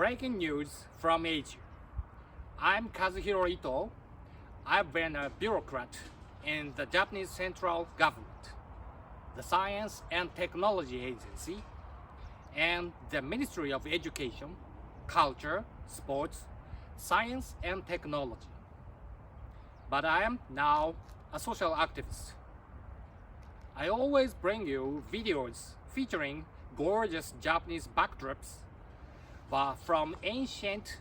Breaking news from Asia. I'm Kazuhiro Ito. I've been a bureaucrat in the Japanese central government, the Science and Technology Agency, and the Ministry of Education, Culture, Sports, Science and Technology. But I am now a social activist. I always bring you videos featuring gorgeous Japanese backdrops from ancient,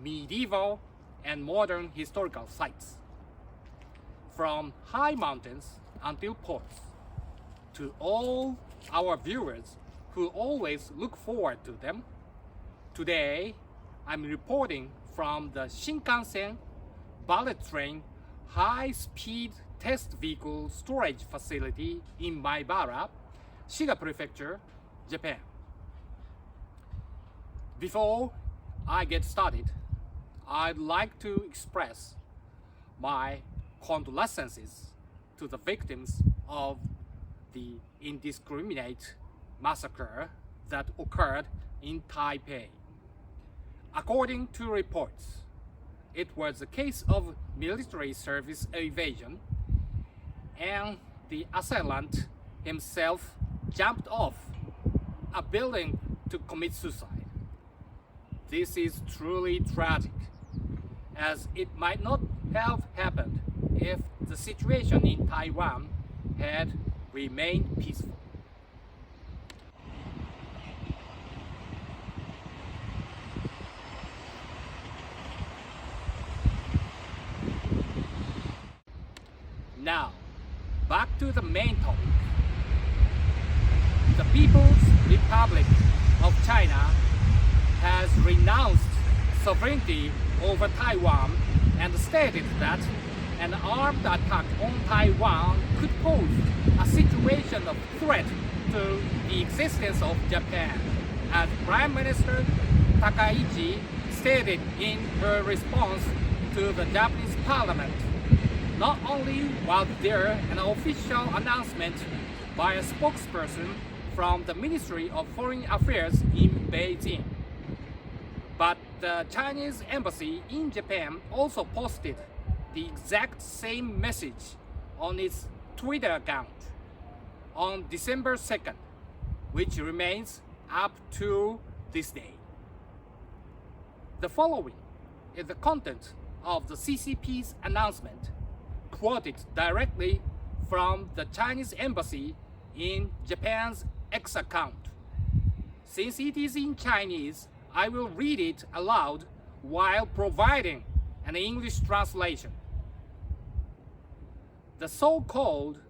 medieval, and modern historical sites. From high mountains until ports, to all our viewers who always look forward to them. Today, I'm reporting from the Shinkansen bullet train high-speed test vehicle storage facility in Maibara, Shiga Prefecture, Japan. Before I get started, I'd like to express my condolences to the victims of the indiscriminate massacre that occurred in Taipei. According to reports, it was a case of military service evasion, and the assailant himself jumped off a building to commit suicide. This is truly tragic, as it might not have happened if the situation in Taiwan had remained peaceful. Now, back to the main topic. The People's Republic of China has renounced sovereignty over Taiwan and stated that an armed attack on Taiwan could pose a situation of threat to the existence of Japan, as Prime Minister Takaichi stated in her response to the Japanese Parliament. Not only was there an official announcement by a spokesperson from the Ministry of Foreign Affairs in Beijing, but the Chinese embassy in Japan also posted the exact same message on its Twitter account on December 2nd, which remains up to this day. The following is the content of the CCP's announcement, quoted directly from the Chinese embassy in Japan's X account. Since it is in Chinese, I will read it aloud while providing an English translation. The so-called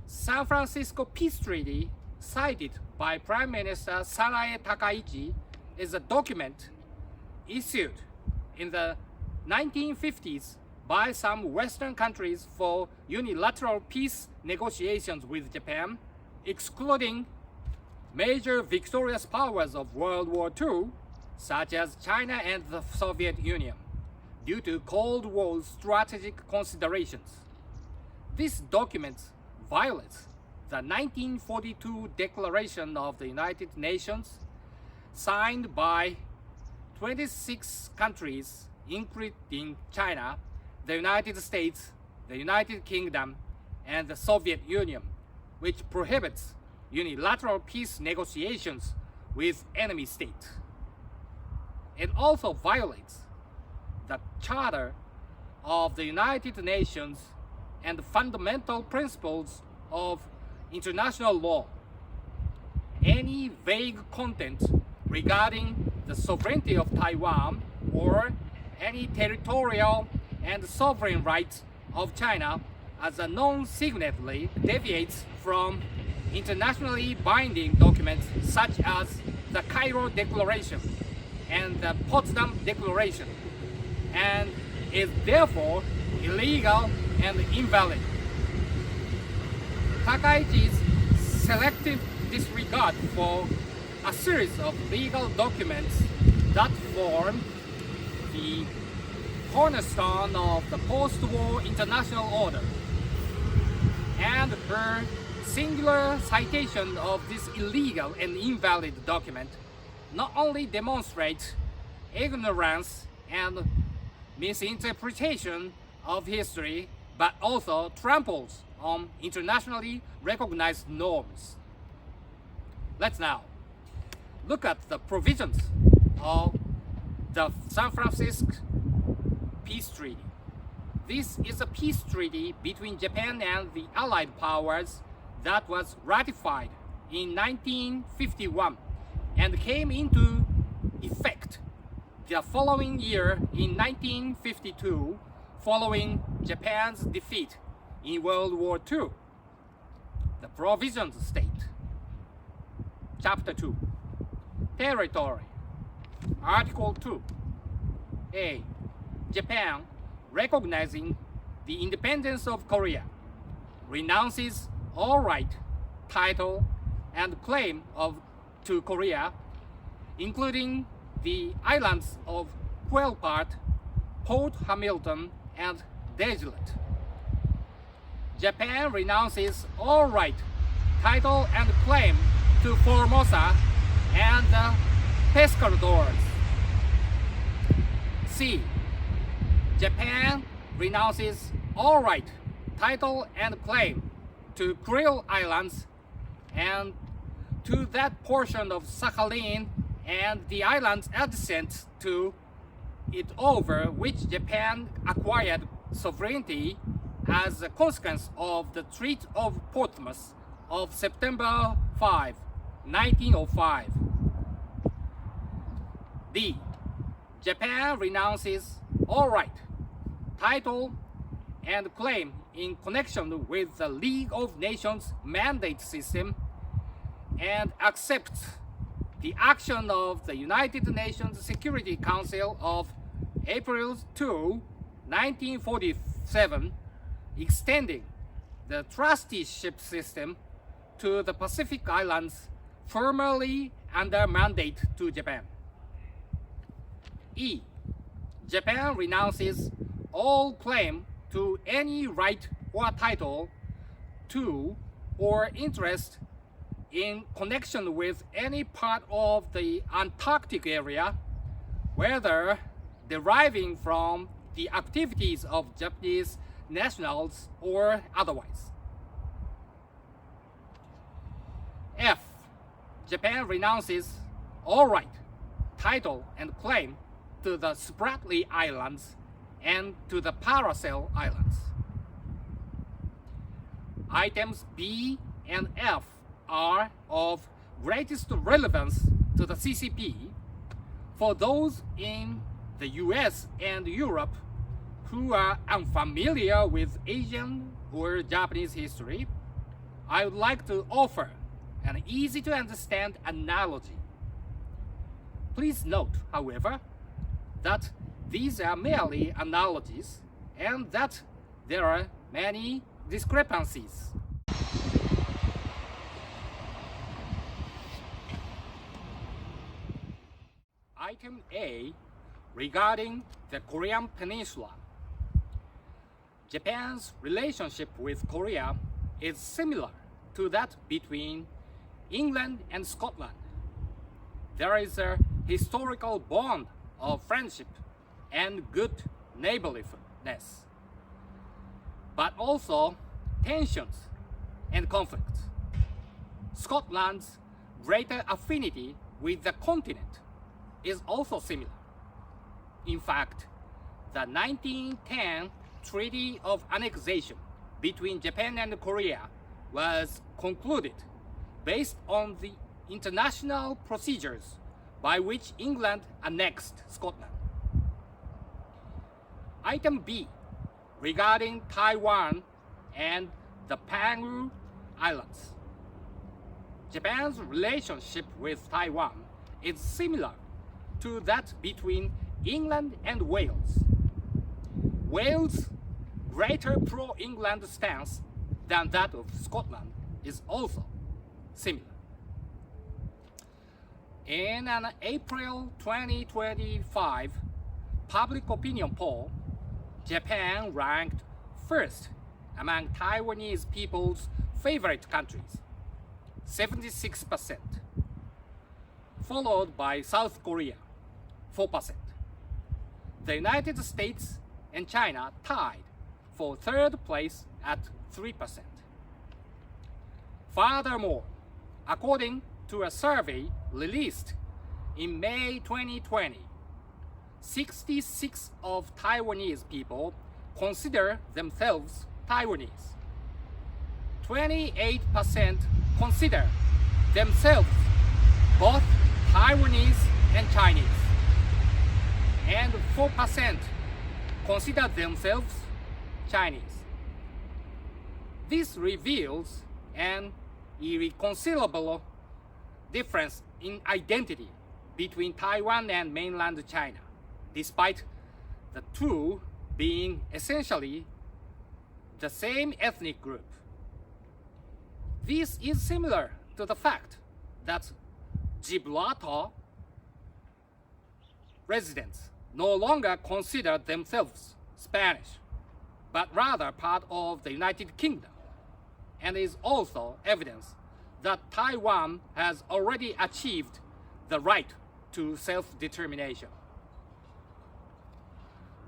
San Francisco Peace Treaty cited by Prime Minister Sanae Takaichi is a document issued in the 1950s by some Western countries for unilateral peace negotiations with Japan, excluding major victorious powers of World War II, such as China and the Soviet Union, due to Cold War strategic considerations. This document violates the 1942 Declaration of the United Nations, signed by 26 countries, including China, the United States, the United Kingdom, and the Soviet Union, which prohibits unilateral peace negotiations with enemy states. It also violates the Charter of the United Nations and the fundamental principles of international law. Any vague content regarding the sovereignty of Taiwan or any territorial and sovereign rights of China as a non-signatory deviates from internationally binding documents such as the Cairo Declaration and the Potsdam Declaration, and is therefore illegal and invalid. Takaichi's selective disregard for a series of legal documents that form the cornerstone of the post-war international order, and her singular citation of this illegal and invalid document not only demonstrates ignorance and misinterpretation of history, but also tramples on internationally recognized norms. Let's now look at the provisions of the San Francisco Peace Treaty. This is a peace treaty between Japan and the Allied powers that was ratified in 1951 and came into effect the following year in 1952 following Japan's defeat in World War II. The provisions state, Chapter 2, Territory, Article 2, A. Japan, recognizing the independence of Korea, renounces all right, title, and claim to Korea, including the islands of Quelpart, Port Hamilton, and Dagelet. Japan renounces all right, title, and claim to Formosa and the Pescadores. C. Japan renounces all right, title, and claim to Kuril Islands and to that portion of Sakhalin and the islands adjacent to it over which Japan acquired sovereignty as a consequence of the Treaty of Portsmouth of September 5, 1905. D. Japan renounces all right, title, and claim in connection with the League of Nations mandate system and accepts the action of the United Nations Security Council of April 2, 1947, extending the trusteeship system to the Pacific Islands, formerly under mandate to Japan. E. Japan renounces all claim to any right or title to or interest in connection with any part of the Antarctic area, whether deriving from the activities of Japanese nationals or otherwise. F. Japan renounces all right, title, and claim to the Spratly Islands and to the Paracel Islands. Items B and F are of greatest relevance to the CCP for those in the US and Europe who are unfamiliar with Asian or Japanese history. I would like to offer an easy to understand analogy. Please note, however, that these are merely analogies and that there are many discrepancies. Item A, regarding the Korean Peninsula. Japan's relationship with Korea is similar to that between England and Scotland. There is a historical bond of friendship and good neighborliness, but also tensions and conflicts. Scotland's greater affinity with the continent is also similar. In fact, the 1910 Treaty of Annexation between Japan and Korea was concluded based on the international procedures by which England annexed Scotland. Item B, regarding Taiwan and the Penghu Islands. Japan's relationship with Taiwan is similar to that between England and Wales. Wales' greater pro-England stance than that of Scotland is also similar. In an April 2025 public opinion poll, Japan ranked first among Taiwanese people's favorite countries, 76%, followed by South Korea, 4%. The United States and China tied for third place at 3%. Furthermore, according to a survey released in May 2020, 66% of Taiwanese people consider themselves Taiwanese. 28% consider themselves both Taiwanese and Chinese, and 4% consider themselves Chinese. This reveals an irreconcilable difference in identity between Taiwan and mainland China, despite the two being essentially the same ethnic group. This is similar to the fact that Gibraltar residents no longer consider themselves Spanish, but rather part of the United Kingdom, and is also evidence that Taiwan has already achieved the right to self-determination.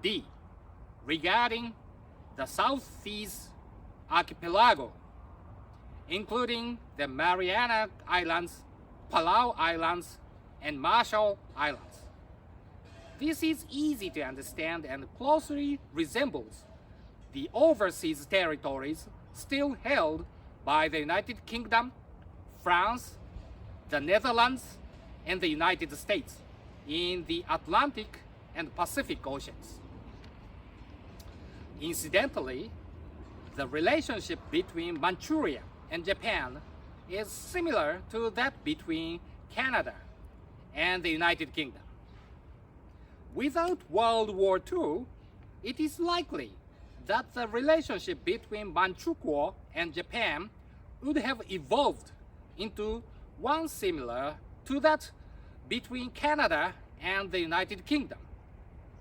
D. Regarding the South Seas archipelago, including the Mariana Islands, Palau Islands, and Marshall Islands. This is easy to understand and closely resembles the overseas territories still held by the United Kingdom, France, the Netherlands, and the United States in the Atlantic and Pacific Oceans. Incidentally, the relationship between Manchuria and Japan is similar to that between Canada and the United Kingdom. Without World War II, it is likely that the relationship between Manchukuo and Japan would have evolved into one similar to that between Canada and the United Kingdom,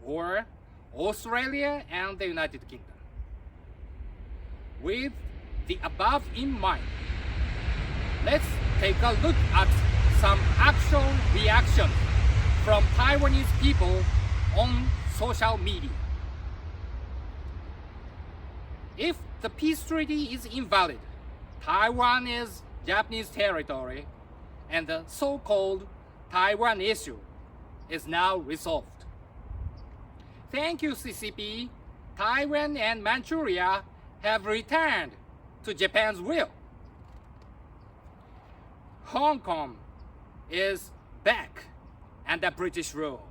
or Australia and the United Kingdom. With the above in mind, let's take a look at some actual reactions from Taiwanese people on social media. If the peace treaty is invalid, Taiwan is Japanese territory, and the so-called Taiwan issue is now resolved. Thank you, CCP. Taiwan and Manchuria have returned to Japan's will. Hong Kong is back under British rule.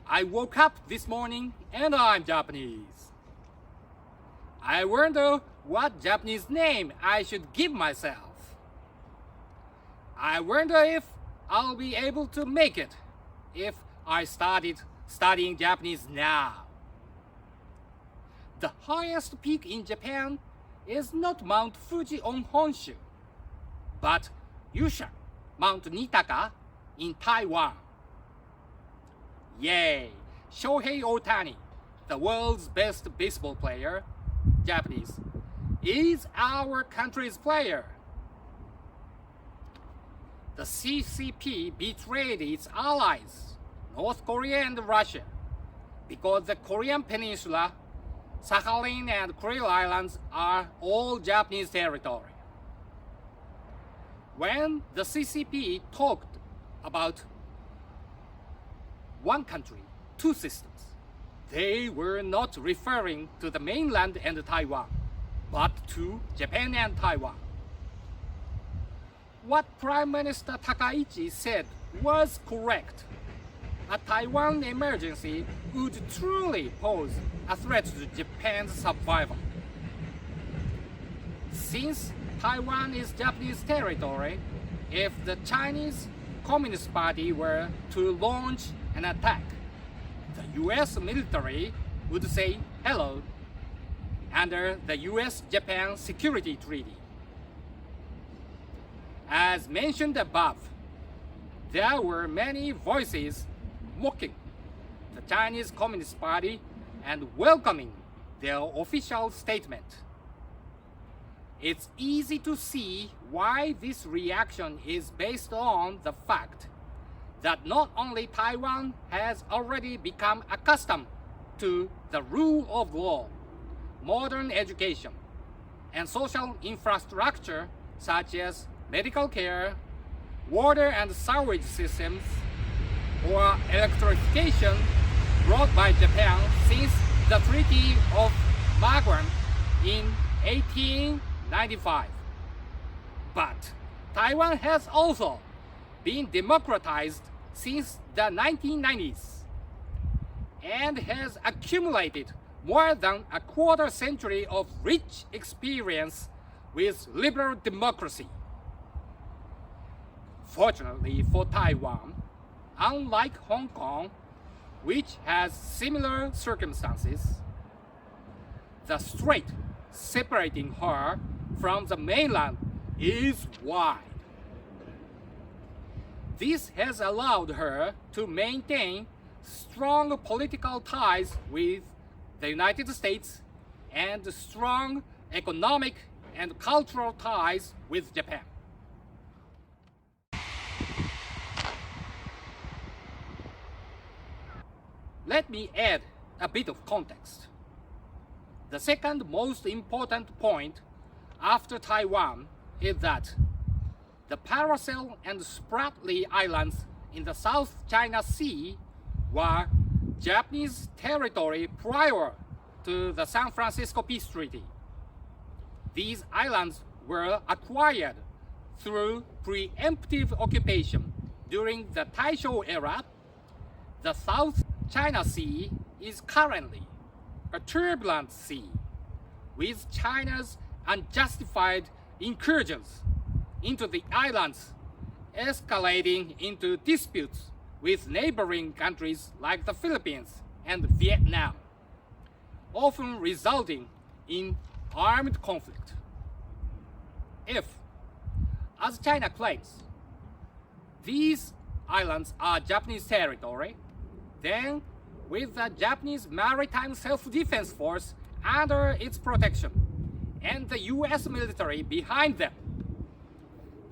I woke up this morning and I'm Japanese. I wonder what Japanese name I should give myself. I wonder if I'll be able to make it if I started studying Japanese now. The highest peak in Japan is not Mount Fuji on Honshu, but Yushan, Mount Nitaka in Taiwan. Yay! Shohei Ohtani, the world's best baseball player, Japanese, is our country's player. The CCP betrayed its allies, North Korea and Russia, because the Korean Peninsula, Sakhalin and Kuril Islands are all Japanese territory. When the CCP talked about one country, two systems, they were not referring to the mainland and Taiwan, but to Japan and Taiwan. What Prime Minister Takaichi said was correct. A Taiwan emergency would truly pose a threat to Japan's survival. Since Taiwan is Japanese territory, if the Chinese Communist Party were to launch an attack, the US military would say hello under the US-Japan Security Treaty. As mentioned above, there were many voices mocking the Chinese Communist Party and welcoming their official statement. It's easy to see why this reaction is based on the fact that not only Taiwan has already become accustomed to the rule of law, modern education, and social infrastructure such as medical care, water and sewage systems, or electrification brought by Japan since the Treaty of Maguan in 1895. But Taiwan has also been democratized since the 1990s and has accumulated more than a quarter century of rich experience with liberal democracy. Fortunately for Taiwan, unlike Hong Kong, which has similar circumstances, the strait separating her from the mainland is wide. This has allowed her to maintain strong political ties with the United States and strong economic and cultural ties with Japan. Let me add a bit of context. The second most important point after Taiwan is that the Paracel and Spratly Islands in the South China Sea were Japanese territory prior to the San Francisco Peace Treaty. These islands were acquired through preemptive occupation during the Taisho era. The South China Sea is currently a turbulent sea, with China's unjustified incursions into the islands escalating into disputes with neighboring countries like the Philippines and Vietnam, often resulting in armed conflict. If, as China claims, these islands are Japanese territory, then with the Japanese Maritime Self-Defense Force under its protection and the US military behind them,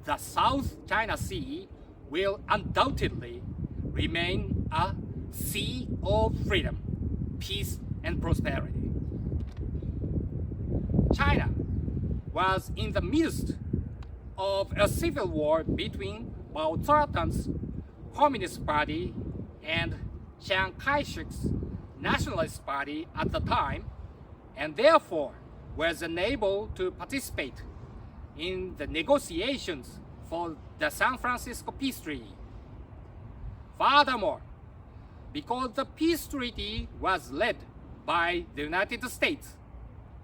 the South China Sea will undoubtedly remain a sea of freedom, peace, and prosperity. China was in the midst of a civil war between Mao Zedong's Communist Party and Chiang Kai-shek's Nationalist Party at the time, and therefore was unable to participate in the negotiations for the San Francisco Peace Treaty. Furthermore, because the peace treaty was led by the United States,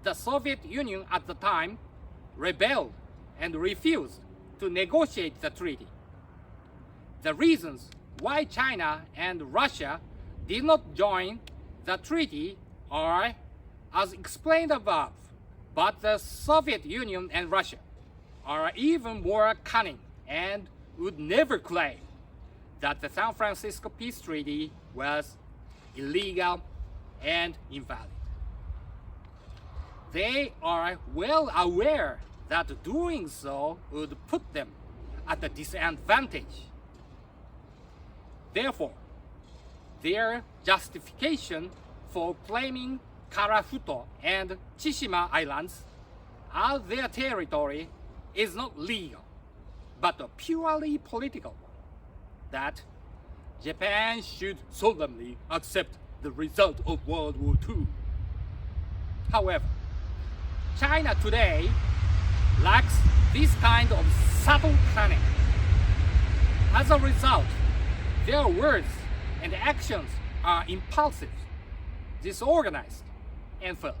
the Soviet Union at the time rebelled and refused to negotiate the treaty. The reasons why China and Russia did not join the treaty are as explained above, but the Soviet Union and Russia are even more cunning and would never claim that the San Francisco Peace Treaty was illegal and invalid. They are well aware that doing so would put them at a disadvantage. Therefore, their justification for claiming Karafuto and Chishima Islands as their territory is not legal, but a purely political one, that Japan should solemnly accept the result of World War II. However, China today lacks this kind of subtle cunning. As a result, their words and actions are impulsive, disorganized, and foolish.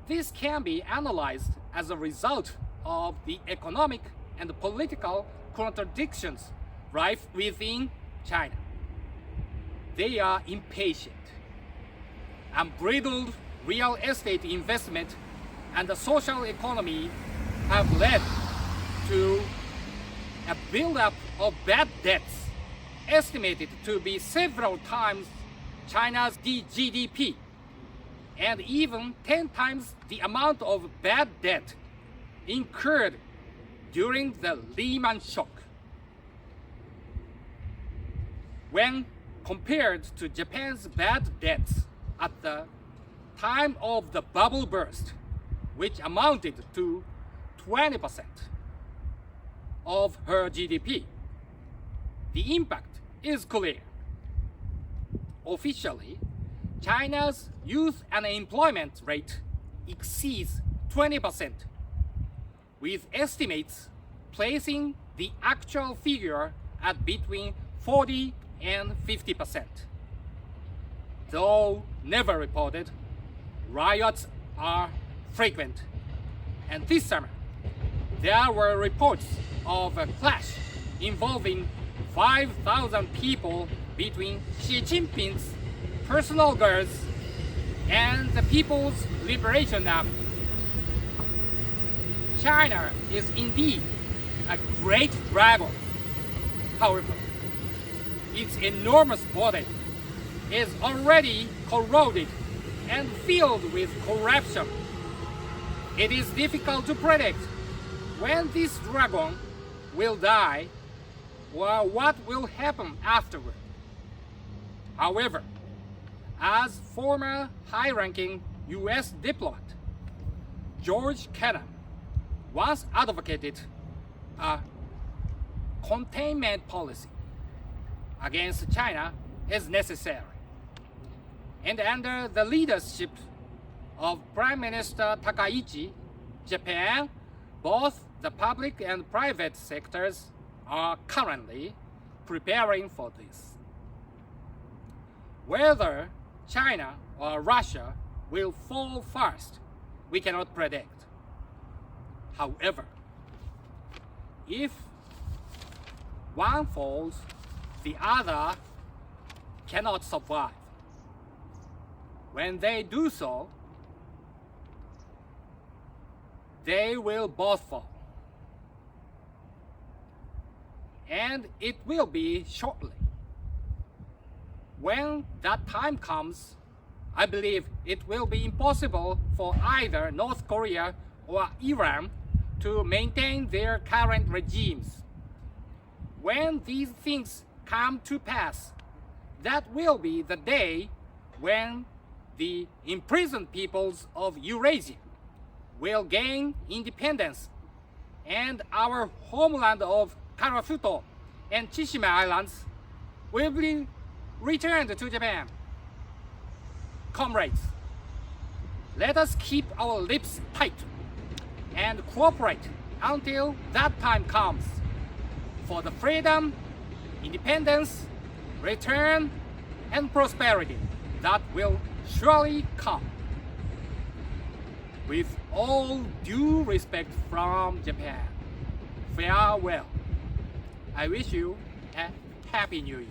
This can be analyzed as a result of the economic and political contradictions rife within China. They are impatient. Unbridled real estate investment and the social economy have led to a buildup of bad debts estimated to be several times China's GDP, and even 10 times the amount of bad debt incurred during the Lehman shock. When compared to Japan's bad debts at the time of the bubble burst, which amounted to 20% of her GDP, the impact is clear. Officially, China's youth unemployment rate exceeds 20%, with estimates placing the actual figure at between 40 and 50%. Though never reported, riots are frequent, and this summer there were reports of a clash involving 5,000 people between Xi Jinping's personal guards and the People's Liberation Army. China is indeed a great dragon. However, its enormous body is already corroded and filled with corruption. It is difficult to predict when this dragon will die or what will happen afterward. However, as former high-ranking US diplomat George Kennan once advocated a containment policy against China is necessary. And under the leadership of Prime Minister Takaichi, Japan, both the public and private sectors are currently preparing for this. Whether China or Russia will fall first, we cannot predict. However, if one falls, the other cannot survive. When they do so, they will both fall. And it will be shortly. When that time comes, I believe it will be impossible for either North Korea or Iran to maintain their current regimes. When these things come to pass, that will be the day when the imprisoned peoples of Eurasia will gain independence and our homeland of Karafuto and Chishima Islands will be returned to Japan. Comrades, let us keep our lips tight and cooperate until that time comes for the freedom, independence, return, and prosperity that will surely come. With all due respect from Japan, farewell. I wish you a Happy New Year.